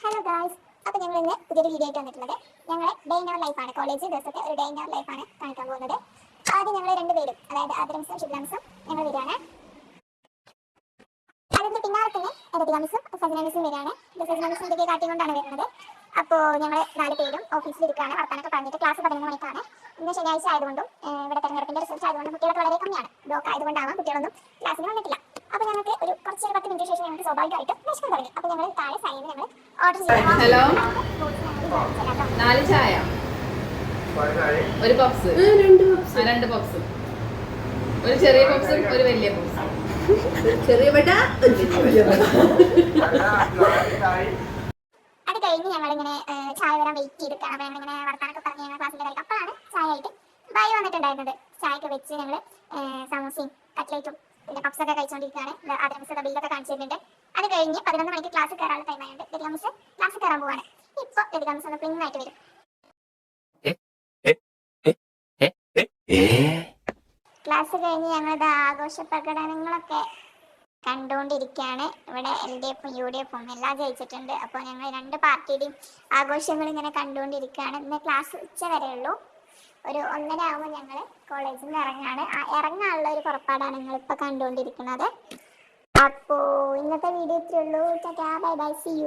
Hello guys, അപ്പോൾ ഞങ്ങൾ ഇന്ന് പുതിയൊരു വീഡിയോ ആയിട്ട് വന്നിട്ടുള്ളത് ഞങ്ങളെ ഡേ ഇൻ അവർ ലൈഫാണ്. കോളേജ് ദിവസത്തെ ഒരു ഡേ ഇൻ അവർ ലൈഫാണ് കാണിക്കാൻ പോകുന്നത്. ആദ്യം ഞങ്ങൾ രണ്ടുപേരും, അതായത് ആദ്രംസും ഷിബ്ലാംസും ഞങ്ങൾ വരികയാണ്. അതിൻ്റെ പിന്നാലെ തന്നെ രതികാമിസും സജനാമിസും വരികയാണ്. സജനാമിസും ഇതൊക്കെ കാട്ടിക്കൊണ്ടാണ് വരുന്നത്. അപ്പോൾ ഞങ്ങൾ 4 പേരും ഓഫീസിലിരിക്കുകയാണ്. വർത്താനൊക്കെ പറഞ്ഞിട്ട് ക്ലാസ് 11 മണിക്കാണ്. ഇന്ന് ശനിയാഴ്ച ആയതുകൊണ്ടും ഇവിടെ തെരഞ്ഞെടുപ്പിൻ്റെ റിസൾട്ട് ആയതുകൊണ്ടും കുട്ടികളൊക്കെ വളരെ കമ്മിയാണ്. ബ്ലോക്ക് ആയതുകൊണ്ടാവാം കുട്ടികളൊന്നും ക്ലാസ്സിന് വന്നിട്ടില്ല. അപ്പോൾ ഞങ്ങൾക്ക് ഒരു കുറച്ച് 10 മിനിറ്റ് ശേഷം ഞങ്ങൾക്ക് സ്വാഭാവികമായിട്ട് വിശക്കാൻ തുടങ്ങി. അപ്പോൾ ഞങ്ങൾ താഴെ സൈനിൽ ഞങ്ങൾ ഓർഡർ ചെയ്തു. ഹലോ, 4 ചായ, ഒരു പപ്സ്, 2 പപ്സ്, ഒരു ചെറിയ പപ്സും ഒരു വലിയ പപ്സും. അത് കഴിഞ്ഞ് ഞങ്ങളിങ്ങനെ ചായ വരാൻ വെയിറ്റ് ചെയ്തിട്ടാണ്. അപ്പോൾ ഞങ്ങളിങ്ങനെ വർത്താനൊക്കെ പറഞ്ഞ് ഞങ്ങൾ ക്ലാസ്സിൻ്റെ കളിക്ക് അപ്പോഴാണ് ചായ ആയിട്ട് ബായി വന്നിട്ടുണ്ടായിരുന്നത്. ചായയൊക്കെ വെച്ച് ഞങ്ങൾ സമൂസയും കട്ട്ലേറ്റും പിന്നെ പപ്സൊക്കെ കഴിച്ചുകൊണ്ടിരിക്കുകയാണ്. ആദ്രംസ് ബില്ലൊക്കെ കാണിച്ചു തരുന്നുണ്ട്. അത് കഴിഞ്ഞ് 11 മണിക്ക് ക്ലാസ് കയറാനുള്ള ടൈം ആയതുകൊണ്ട് രതികാമിസ് ക്ലാസ് കയറാൻ പോവാണ്. ഇപ്പോൾ രതികാമിസ് ഒന്ന് പ്രിന്നായിട്ട് വരും. ക്ലാസ് കഴിഞ്ഞ് ഞങ്ങളുടെ ആഘോഷ പ്രകടനങ്ങളൊക്കെ കണ്ടുകൊണ്ടിരിക്കുകയാണ്. ഇവിടെ LDF ഉം UDF ഉം എല്ലാം ജയിച്ചിട്ടുണ്ട്. അപ്പോൾ ഞങ്ങൾ 2 പാർട്ടിയുടെയും ആഘോഷങ്ങൾ ഇങ്ങനെ കണ്ടുകൊണ്ടിരിക്കുകയാണ്. ഇന്ന് ക്ലാസ് ഉച്ച വരെ ഉള്ളൂ. ഒരു 1:30 ആകുമ്പോൾ ഞങ്ങൾ കോളേജിൽ നിന്ന് ഇറങ്ങാണ്. ഇറങ്ങാനുള്ള ഒരു പുറപ്പാടാണ് ഞങ്ങളിപ്പോൾ കണ്ടുകൊണ്ടിരിക്കുന്നത്. അപ്പോൾ ഇന്നത്തെ വീഡിയോ ഇത്രയേ ഉള്ളൂ. Tata, bye bye, see U.